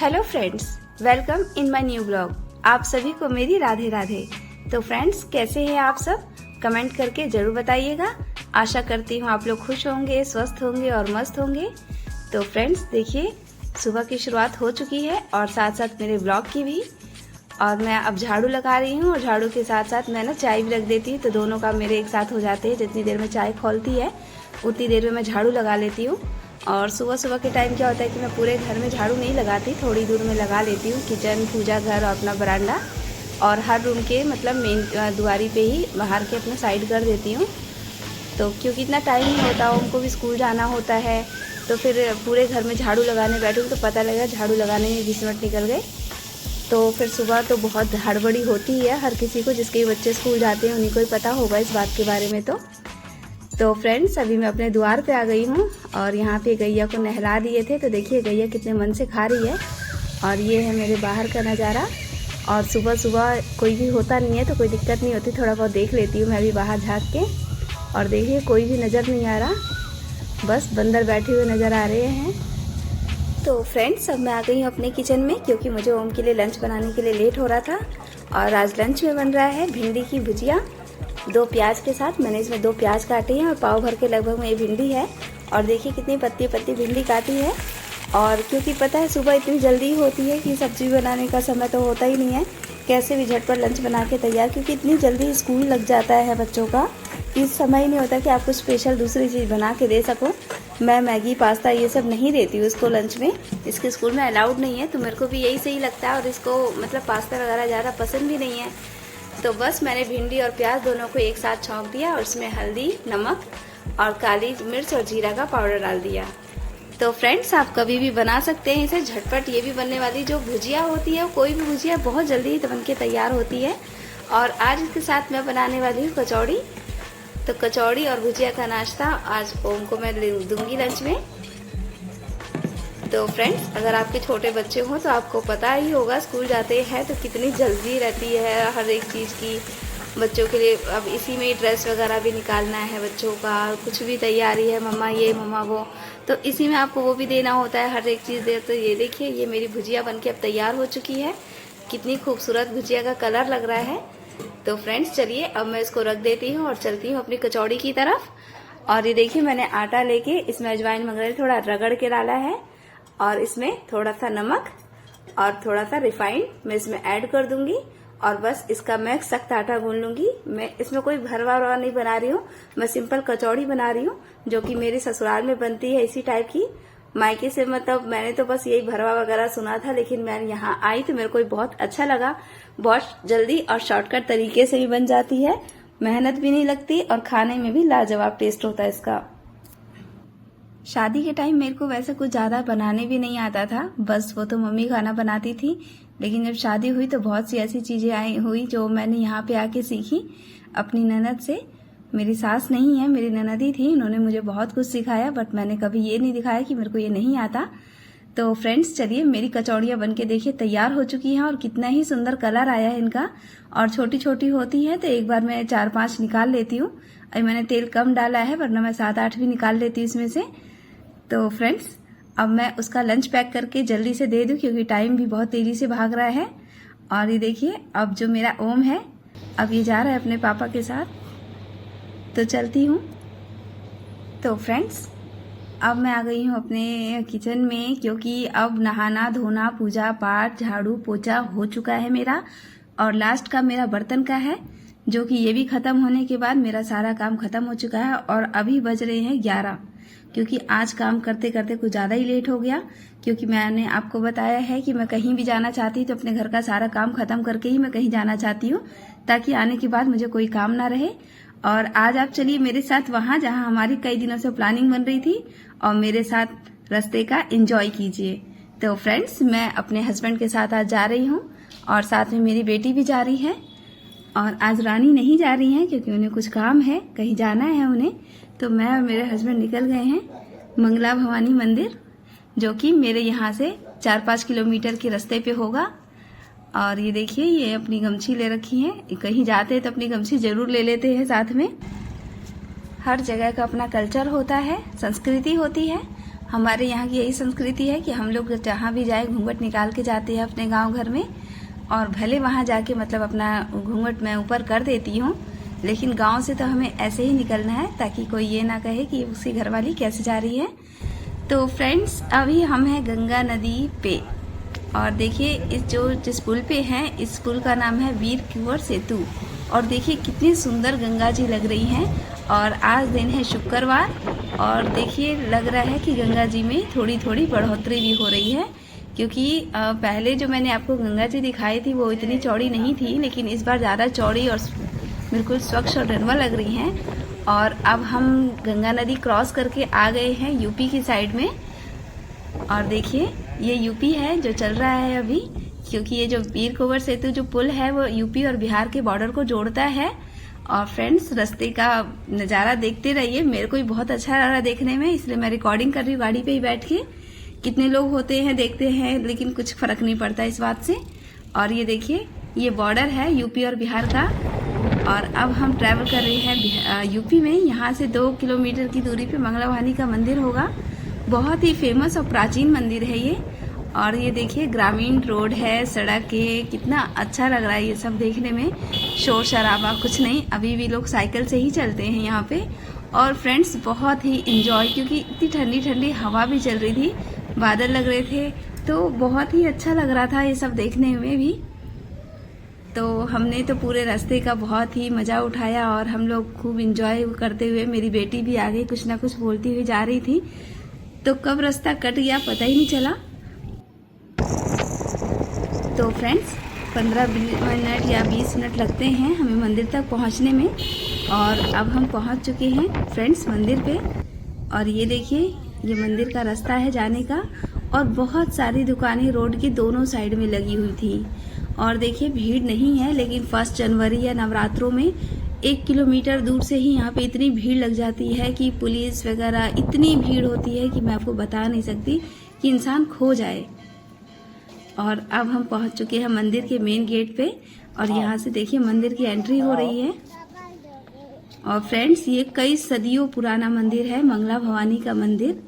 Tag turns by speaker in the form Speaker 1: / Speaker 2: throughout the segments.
Speaker 1: Hello friends, welcome in my new blog. आप सभी को मेरी राधे राधे। तो फ्रेंड्स, कैसे हैं आप सब? कमेंट करके जरूर बताइएगा। आशा करती हूँ आप लोग खुश होंगे, स्वस्थ होंगे और मस्त होंगे। तो फ्रेंड्स देखिए, सुबह की शुरुआत हो चुकी है और साथ साथ मेरे ब्लॉग की भी। और मैं अब झाड़ू लगा रही हूँ और झाड़ू के साथ साथ मैं ना चाय भी रख देती हूँ, तो दोनों काम मेरे एक साथ हो जाते हैं। जितनी देर में चाय खौलती है उतनी देर में मैं झाड़ू लगा लेती हूँ। और सुबह सुबह के टाइम क्या होता है कि मैं पूरे घर में झाड़ू नहीं लगाती, थोड़ी दूर में लगा लेती हूँ। किचन, पूजा घर और अपना बरांडा और हर रूम के मतलब मेन दुआरी पे ही बाहर के अपना साइड कर देती हूँ। तो क्योंकि इतना टाइम नहीं होता, उनको भी स्कूल जाना होता है, तो फिर पूरे घर में झाड़ू लगाने बैठूँ तो पता लगेगा झाड़ू लगाने में 20 मिनट निकल गए। तो फिर सुबह तो बहुत हड़बड़ी होती है हर किसी को, जिसके बच्चे स्कूल जाते हैं उन्हीं को ही पता होगा इस बात के बारे में। तो फ्रेंड्स, अभी मैं अपने द्वार पे आ गई हूँ और यहाँ पे गैया को नहला दिए थे। तो देखिए गैया कितने मन से खा रही है। और ये है मेरे बाहर का नज़ारा। और सुबह सुबह कोई भी होता नहीं है तो कोई दिक्कत नहीं होती, थोड़ा बहुत देख लेती हूँ मैं भी बाहर झाँक के। और देखिए कोई भी नज़र नहीं आ रहा, बस बंदर बैठे हुए नज़र आ रहे हैं। तो फ्रेंड्स, अब मैं आ गई हूँ अपने किचन में, क्योंकि मुझे ओम के लिए लंच बनाने के लिए लेट हो रहा था। और आज लंच में बन रहा है भिंडी की भुजिया 2 प्याज के साथ। मैंने इसमें 2 प्याज काटे हैं और पाव भर के लगभग में ये भिंडी है। और देखिए कितनी पत्ती पत्ती भिंडी काटी है। और क्योंकि पता है सुबह इतनी जल्दी होती है कि सब्जी बनाने का समय तो होता ही नहीं है, कैसे भी झटपट लंच बना के तैयार, क्योंकि इतनी जल्दी स्कूल लग जाता है बच्चों का, इस समय ही नहीं होता कि आपको स्पेशल दूसरी चीज़ बना के दे सको। मैं मैगी, पास्ता ये सब नहीं देती हूँ इसको लंच में, इसके स्कूल में अलाउड नहीं है। तो मेरे को भी यही सही लगता है और इसको मतलब पास्ता वगैरह ज़्यादा पसंद भी नहीं है। तो बस मैंने भिंडी और प्याज दोनों को एक साथ छौंक दिया और उसमें हल्दी, नमक और काली मिर्च और जीरा का पाउडर डाल दिया। तो फ्रेंड्स, आप कभी भी बना सकते हैं इसे झटपट। ये भी बनने वाली जो भुजिया होती है, कोई भी भुजिया बहुत जल्दी बन के तैयार होती है। और आज इसके साथ मैं बनाने वाली हूँ कचौड़ी। तो कचौड़ी और भुजिया का नाश्ता आज ओम को मैं दूंगी लंच में। तो फ्रेंड्स, अगर आपके छोटे बच्चे हों तो आपको पता ही होगा, स्कूल जाते हैं तो कितनी जल्दी रहती है हर एक चीज़ की बच्चों के लिए। अब इसी में ड्रेस वगैरह भी निकालना है बच्चों का, कुछ भी तैयारी है, मम्मा ये मम्मा वो, तो इसी में आपको वो भी देना होता है, हर एक चीज़ दे। तो ये देखिए, ये मेरी भुजिया बनके अब तैयार हो चुकी है। कितनी खूबसूरत भुजिया का कलर लग रहा है। तो फ्रेंड्स चलिए, अब मैं इसको रख देती हूँ और चलती हूँ अपनी कचौड़ी की तरफ। और ये देखिए, मैंने आटा लेके इसमें अजवाइन वगैरह थोड़ा रगड़ के डाला है और इसमें थोड़ा सा नमक और थोड़ा सा रिफाइंड मैं इसमें ऐड कर दूंगी। और बस इसका मैं सख्त आटा गूंद लूंगी। मैं इसमें कोई भरवा वरवा नहीं बना रही हूँ, मैं सिंपल कचौड़ी बना रही हूँ, जो कि मेरे ससुराल में बनती है इसी टाइप की। मायके से मतलब मैंने तो बस यही भरवा वगैरह सुना था, लेकिन मैं यहाँ आई तो मेरे को बहुत अच्छा लगा। बहुत जल्दी और शॉर्टकट तरीके से भी बन जाती है, मेहनत भी नहीं लगती और खाने में भी लाजवाब टेस्ट होता है इसका। शादी के टाइम मेरे को वैसे कुछ ज़्यादा बनाने भी नहीं आता था, बस वो तो मम्मी खाना बनाती थी। लेकिन जब शादी हुई तो बहुत सी ऐसी चीज़ें आई हुई जो मैंने यहाँ पे आके सीखी अपनी ननद से। मेरी सास नहीं है, मेरी ननद ही थी, उन्होंने मुझे बहुत कुछ सिखाया, बट मैंने कभी ये नहीं दिखाया कि मेरे को ये नहीं आता। तो फ्रेंड्स चलिए, मेरी कचौड़ियाँ बनके देखिए तैयार हो चुकी हैं और कितना ही सुंदर कलर आया है इनका। और छोटी छोटी होती है तो एक बार मैं 4-5 निकाल लेती हूँ। अभी मैंने तेल कम डाला है, वरना मैं 7-8 भी निकाल लेती हूँ इसमें से। तो फ्रेंड्स, अब मैं उसका लंच पैक करके जल्दी से दे दूं, क्योंकि टाइम भी बहुत तेजी से भाग रहा है। और ये देखिए, अब जो मेरा ओम है, अब ये जा रहा है अपने पापा के साथ। तो चलती हूँ। तो फ्रेंड्स, अब मैं आ गई हूँ अपने किचन में, क्योंकि अब नहाना धोना, पूजा पाठ, झाड़ू पोछा हो चुका है मेरा। और लास्ट का मेरा बर्तन का है, जो कि ये भी खत्म होने के बाद मेरा सारा काम खत्म हो चुका है। और अभी बज रहे हैं 11, क्योंकि आज काम करते करते कुछ ज़्यादा ही लेट हो गया। क्योंकि मैंने आपको बताया है कि मैं कहीं भी जाना चाहती तो अपने घर का सारा काम खत्म करके ही मैं कहीं जाना चाहती हूँ, ताकि आने के बाद मुझे कोई काम ना रहे। और आज आप चलिए मेरे साथ वहाँ जहाँ हमारी कई दिनों से प्लानिंग बन रही थी, और मेरे साथ रास्ते का एंजॉय कीजिए। तो फ्रेंड्स, मैं अपने हस्बैंड के साथ आज जा रही हूँ और साथ में मेरी बेटी भी जा रही है। और आज रानी नहीं जा रही हैं, क्योंकि उन्हें कुछ काम है, कहीं जाना है उन्हें। तो मैं और मेरे हस्बैंड निकल गए हैं मंगला भवानी मंदिर, जो कि मेरे यहाँ से 4-5 किलोमीटर के रास्ते पे होगा। और ये देखिए, ये अपनी गमछी ले रखी है, कहीं जाते हैं तो अपनी गमछी जरूर ले लेते हैं साथ में। हर जगह का अपना कल्चर होता है, संस्कृति होती है। हमारे यहाँ की यही संस्कृति है कि हम लोग जहाँ भी जाए घूंघट निकाल के जाते हैं अपने गांव घर में, और भले वहाँ जाके मतलब अपना घूंघट मैं ऊपर कर देती हूँ, लेकिन गांव से तो हमें ऐसे ही निकलना है ताकि कोई ये ना कहे कि उसकी घरवाली कैसे जा रही है। तो फ्रेंड्स, अभी हम हैं गंगा नदी पे, और देखिए इस जिस पुल पे हैं, इस पुल का नाम है वीर कुंवर सेतु। और देखिए कितनी सुंदर गंगा जी लग रही हैं। और आज दिन है शुक्रवार, और देखिए लग रहा है कि गंगा जी में थोड़ी थोड़ी बढ़ोतरी भी हो रही है, क्योंकि पहले जो मैंने आपको गंगा जी दिखाई थी वो इतनी चौड़ी नहीं थी, लेकिन इस बार ज़्यादा चौड़ी और बिल्कुल स्वच्छ और निर्मल लग रही हैं। और अब हम गंगा नदी क्रॉस करके आ गए हैं यूपी की साइड में। और देखिए ये यूपी है जो चल रहा है अभी, क्योंकि ये जो वीर कुंवर सेतु जो पुल है वो यूपी और बिहार के बॉर्डर को जोड़ता है। और फ्रेंड्स, रास्ते का नज़ारा देखते रहिए, मेरे को भी बहुत अच्छा लग रहा है देखने में, इसलिए मैं रिकॉर्डिंग कर रही हूँ गाड़ी पे ही बैठ के। कितने लोग होते हैं देखते हैं, लेकिन कुछ फर्क नहीं पड़ता इस बात से। और ये देखिए ये बॉर्डर है यूपी और बिहार का। और अब हम ट्रैवल कर रहे हैं यूपी में। यहाँ से 2 किलोमीटर की दूरी पे मंगला भवानी का मंदिर होगा। बहुत ही फेमस और प्राचीन मंदिर है ये। और ये देखिए ग्रामीण रोड है, सड़क है, कितना अच्छा लग रहा है ये सब देखने में। शोर शराबा कुछ नहीं, अभी भी लोग साइकिल से ही चलते हैं यहाँ पे। और फ्रेंड्स, बहुत ही इंजॉय, क्योंकि इतनी ठंडी ठंडी हवा भी चल रही थी, बादल लग रहे थे, तो बहुत ही अच्छा लग रहा था ये सब देखने में भी। तो हमने तो पूरे रास्ते का बहुत ही मज़ा उठाया, और हम लोग खूब इंजॉय करते हुए, मेरी बेटी भी आगे कुछ ना कुछ बोलती हुई जा रही थी, तो कब रास्ता कट गया पता ही नहीं चला। तो फ्रेंड्स, 15 मिनट या 20 मिनट लगते हैं हमें मंदिर तक पहुंचने में। और अब हम पहुंच चुके हैं फ्रेंड्स मंदिर पे। और ये देखिए ये मंदिर का रास्ता है जाने का, और बहुत सारी दुकानें रोड की दोनों साइड में लगी हुई थी। और देखिए भीड़ नहीं है, लेकिन 1 जनवरी या नवरात्रों में 1 किलोमीटर दूर से ही यहाँ पे इतनी भीड़ लग जाती है कि पुलिस वगैरह, इतनी भीड़ होती है कि मैं आपको बता नहीं सकती, कि इंसान खो जाए। और अब हम पहुँच चुके हैं मंदिर के मेन गेट पे, और यहाँ से देखिए मंदिर की एंट्री हो रही है। और फ्रेंड्स, ये कई सदियों पुराना मंदिर है, मंगला भवानी का मंदिर।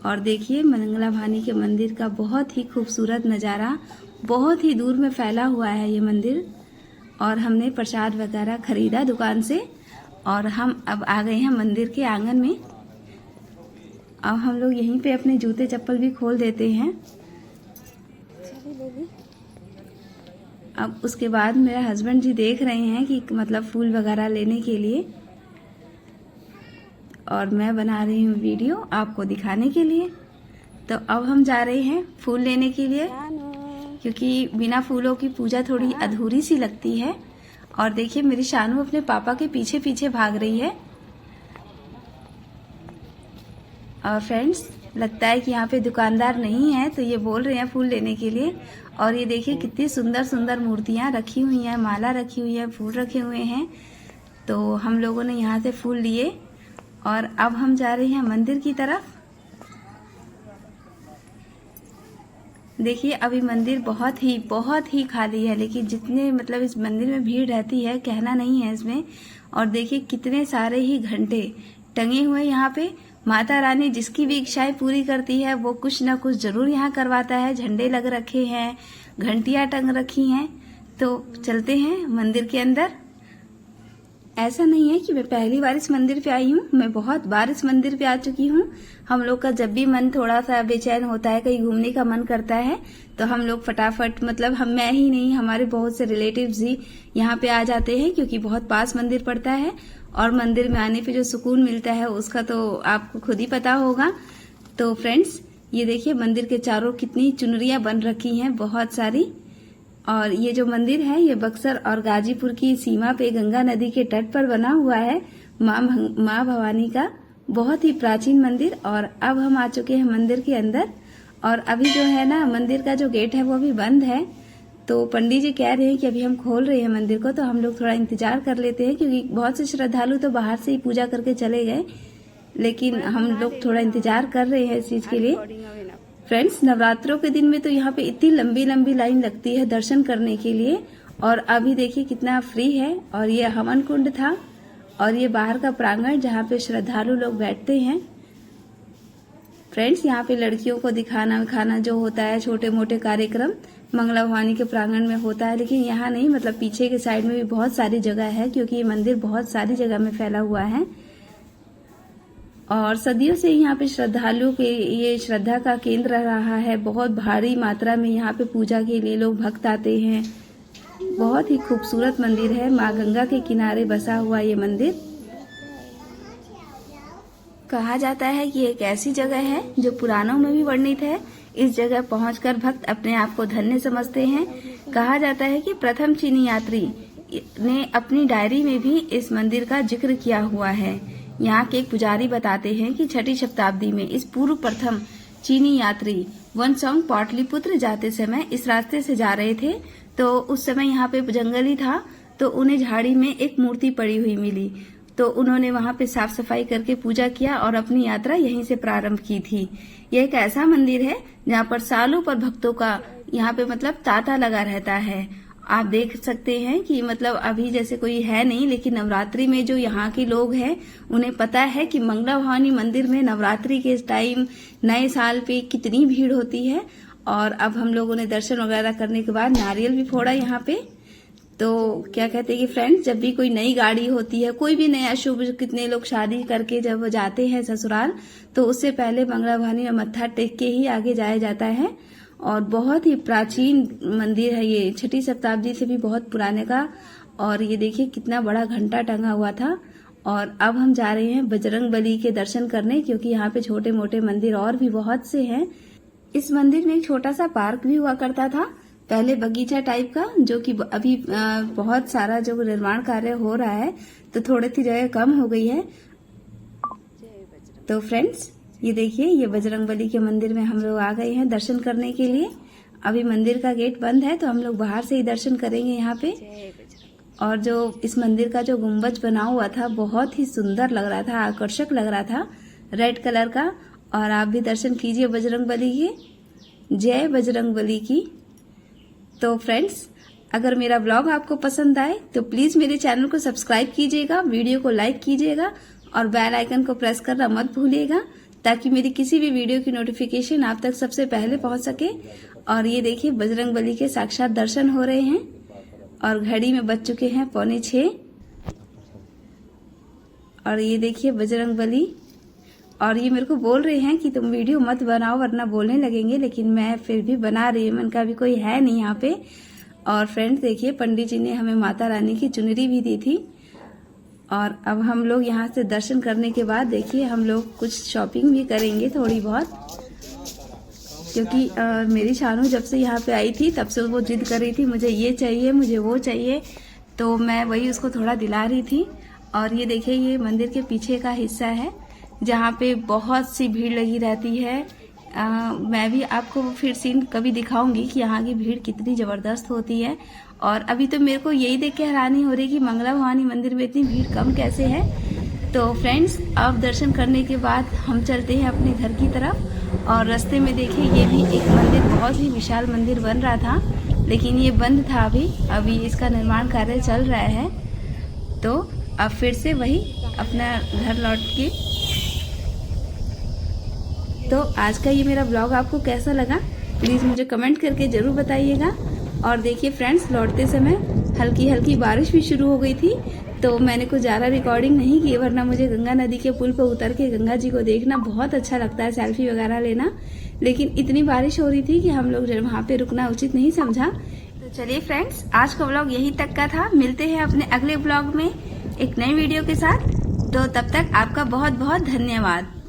Speaker 1: और देखिए मंगला भवानी के मंदिर का बहुत ही खूबसूरत नज़ारा, बहुत ही दूर में फैला हुआ है ये मंदिर। और हमने प्रसाद वगैरह खरीदा दुकान से, और हम अब आ गए हैं मंदिर के आंगन में। अब हम लोग यहीं पे अपने जूते चप्पल भी खोल देते हैं। अब उसके बाद मेरे हस्बैंड जी देख रहे हैं कि मतलब फूल वगैरह लेने के लिए, और मैं बना रही हूँ वीडियो आपको दिखाने के लिए। तो अब हम जा रहे हैं फूल लेने के लिए, क्योंकि बिना फूलों की पूजा थोड़ी अधूरी सी लगती है। और देखिए मेरी शानू अपने पापा के पीछे पीछे भाग रही है। और फ्रेंड्स, लगता है कि यहाँ पे दुकानदार नहीं है, तो ये बोल रहे हैं फूल लेने के लिए। और ये देखिए कितनी सुंदर सुंदर मूर्तियाँ रखी हुई हैं, माला रखी हुई है, फूल रखे हुए हैं। तो हम लोगों ने यहाँ से फूल लिए, और अब हम जा रहे हैं मंदिर की तरफ। देखिए अभी मंदिर बहुत ही खाली है, लेकिन जितने मतलब इस मंदिर में भीड़ रहती है कहना नहीं है इसमें। और देखिए कितने सारे ही घंटे टंगे हुए यहाँ पे। माता रानी जिसकी भी इच्छाएं पूरी करती है वो कुछ ना कुछ जरूर यहाँ करवाता है। झंडे लग रखे हैं, घंटियां टंग रखी हैं। तो चलते हैं मंदिर के अंदर। ऐसा नहीं है कि मैं पहली बार इस मंदिर पे आई हूँ, मैं बहुत बार इस मंदिर पे आ चुकी हूँ। हम लोग का जब भी मन थोड़ा सा बेचैन होता है, कहीं घूमने का मन करता है, तो हम लोग फटाफट मतलब मैं ही नहीं, हमारे बहुत से रिलेटिव्स ही यहाँ पे आ जाते हैं, क्योंकि बहुत पास मंदिर पड़ता है। और मंदिर में आने पे जो सुकून मिलता है उसका तो आपको खुद ही पता होगा। तो फ्रेंड्स, ये देखिए मंदिर के चारों कितनी चुनरियां बन रखी हैं, बहुत सारी। और ये जो मंदिर है ये बक्सर और गाजीपुर की सीमा पे गंगा नदी के तट पर बना हुआ है, माँ भवानी का बहुत ही प्राचीन मंदिर। और अब हम आ चुके हैं मंदिर के अंदर। और अभी जो है ना मंदिर का जो गेट है वो अभी बंद है। तो पंडित जी कह रहे हैं कि अभी हम खोल रहे हैं मंदिर को, तो हम लोग थोड़ा इंतजार कर लेते हैं, क्योंकि बहुत से श्रद्धालु तो बाहर से ही पूजा करके चले गए, लेकिन हम लोग थोड़ा इंतजार कर रहे हैं इस चीज के लिए। फ्रेंड्स, नवरात्रों के दिन में तो यहाँ पे इतनी लंबी लंबी लाइन लगती है दर्शन करने के लिए। और अभी देखिए कितना फ्री है। और ये हवन कुंड था, और ये बाहर का प्रांगण जहाँ पे श्रद्धालु लोग बैठते हैं। फ्रेंड्स, यहाँ पे लड़कियों को दिखाना खाना जो होता है, छोटे मोटे कार्यक्रम मंगला भवानी के प्रांगण में होता है, लेकिन यहाँ नहीं, मतलब पीछे के साइड में भी बहुत सारी जगह है, क्योंकि ये मंदिर बहुत सारी जगह में फैला हुआ है और सदियों से यहाँ पे श्रद्धालुओं के ये श्रद्धा का केंद्र रहा है। बहुत भारी मात्रा में यहाँ पे पूजा के लिए लोग भक्त आते हैं। बहुत ही खूबसूरत मंदिर है, माँ गंगा के किनारे बसा हुआ ये मंदिर। कहा जाता है कि एक ऐसी जगह है जो पुराणों में भी वर्णित है। इस जगह पहुंचकर भक्त अपने आप को धन्य समझते हैं। कहा जाता है कि प्रथम चीनी यात्री ने अपनी डायरी में भी इस मंदिर का जिक्र किया हुआ है। यहाँ के एक पुजारी बताते हैं कि 6वीं शताब्दी में इस पूर्व प्रथम चीनी यात्री वनसोंग पाटलिपुत्र जाते समय इस रास्ते से जा रहे थे, तो उस समय यहाँ पे जंगल ही था, तो उन्हें झाड़ी में एक मूर्ति पड़ी हुई मिली, तो उन्होंने वहाँ पे साफ सफाई करके पूजा किया और अपनी यात्रा यहीं से प्रारंभ की थी। यह एक ऐसा मंदिर है जहाँ पर सालों पर भक्तों का यहाँ पे मतलब तांता लगा रहता है। आप देख सकते हैं कि मतलब अभी जैसे कोई है नहीं, लेकिन नवरात्रि में जो यहाँ के लोग हैं उन्हें पता है कि मंगला भवानी मंदिर में नवरात्रि के टाइम नए साल पे कितनी भीड़ होती है। और अब हम लोगों ने दर्शन वगैरह करने के बाद नारियल भी फोड़ा यहाँ पे। तो क्या कहते हैं कि फ्रेंड्स, जब भी कोई नई गाड़ी होती है, कोई भी नया शुभ, कितने लोग शादी करके जब जाते हैं ससुराल, तो उससे पहले मंगला भवानी में मत्था टेक के ही आगे जाया जाता है। और बहुत ही प्राचीन मंदिर है ये, 6वीं शताब्दी से भी बहुत पुराने का। और ये देखिए कितना बड़ा घंटा टंगा हुआ था। और अब हम जा रहे हैं बजरंग बली के दर्शन करने, क्योंकि यहाँ पे छोटे मोटे मंदिर और भी बहुत से हैं। इस मंदिर में एक छोटा सा पार्क भी हुआ करता था पहले, बगीचा टाइप का, जो कि अभी बहुत सारा जो निर्माण कार्य हो रहा है, तो थोड़ी सी जगह कम हो गई है। तो फ्रेंड्स, ये देखिए, ये बजरंगबली के मंदिर में हम लोग आ गए हैं दर्शन करने के लिए। अभी मंदिर का गेट बंद है, तो हम लोग बाहर से ही दर्शन करेंगे यहाँ पे। और जो इस मंदिर का जो गुम्बज बना हुआ था, बहुत ही सुंदर लग रहा था, आकर्षक लग रहा था, रेड कलर का। और आप भी दर्शन कीजिए बजरंगबली के। जय बजरंगबली की। तो फ्रेंड्स, अगर मेरा ब्लॉग आपको पसंद आए तो प्लीज मेरे चैनल को सब्सक्राइब कीजिएगा, वीडियो को लाइक कीजिएगा और बेल आइकन को प्रेस करना मत भूलिएगा, ताकि मेरी किसी भी वीडियो की नोटिफिकेशन आप तक सबसे पहले पहुंच सके। और ये देखिए, बजरंगबली के साक्षात दर्शन हो रहे हैं और घड़ी में बज चुके हैं 5:45। और ये देखिए बजरंगबली, और ये मेरे को बोल रहे हैं कि तुम वीडियो मत बनाओ वरना बोलने लगेंगे, लेकिन मैं फिर भी बना रही हूँ। मन का भी कोई है नहीं यहाँ पे। और फ्रेंड्स देखिए, पंडित जी ने हमें माता रानी की चुनरी भी दी थी। और अब हम लोग यहाँ से दर्शन करने के बाद देखिए, हम लोग कुछ शॉपिंग भी करेंगे थोड़ी बहुत, क्योंकि मेरी शानू जब से यहाँ पे आई थी तब से वो जिद कर रही थी, मुझे ये चाहिए, मुझे वो चाहिए, तो मैं वही उसको थोड़ा दिला रही थी। और ये देखिए, ये मंदिर के पीछे का हिस्सा है जहाँ पे बहुत सी भीड़ लगी रहती है। मैं भी आपको फिर सीन कभी दिखाऊंगी कि यहाँ की भीड़ कितनी जबरदस्त होती है। और अभी तो मेरे को यही देख के हैरानी हो रही कि मंगला भवानी मंदिर में इतनी भीड़ कम कैसे है। तो फ्रेंड्स, अब दर्शन करने के बाद हम चलते हैं अपने घर की तरफ। और रास्ते में देखिए, ये भी एक मंदिर, बहुत ही विशाल मंदिर बन रहा था, लेकिन ये बंद था अभी इसका निर्माण कार्य चल रहा है। तो अब फिर से वही अपना घर लौट के। तो आज का ये मेरा ब्लॉग आपको कैसा लगा, प्लीज़ मुझे कमेंट करके ज़रूर बताइएगा। और देखिए फ्रेंड्स, लौटते समय हल्की हल्की बारिश भी शुरू हो गई थी, तो मैंने कुछ ज़्यादा रिकॉर्डिंग नहीं की, वरना मुझे गंगा नदी के पुल पर उतर के गंगा जी को देखना बहुत अच्छा लगता है, सेल्फी वगैरह लेना। लेकिन इतनी बारिश हो रही थी कि हम लोग वहाँ पे रुकना उचित नहीं समझा। तो चलिए फ्रेंड्स, आज का ब्लॉग यहीं तक का था। मिलते हैं अपने अगले ब्लॉग में एक नई वीडियो के साथ। तो तब तक आपका बहुत बहुत धन्यवाद।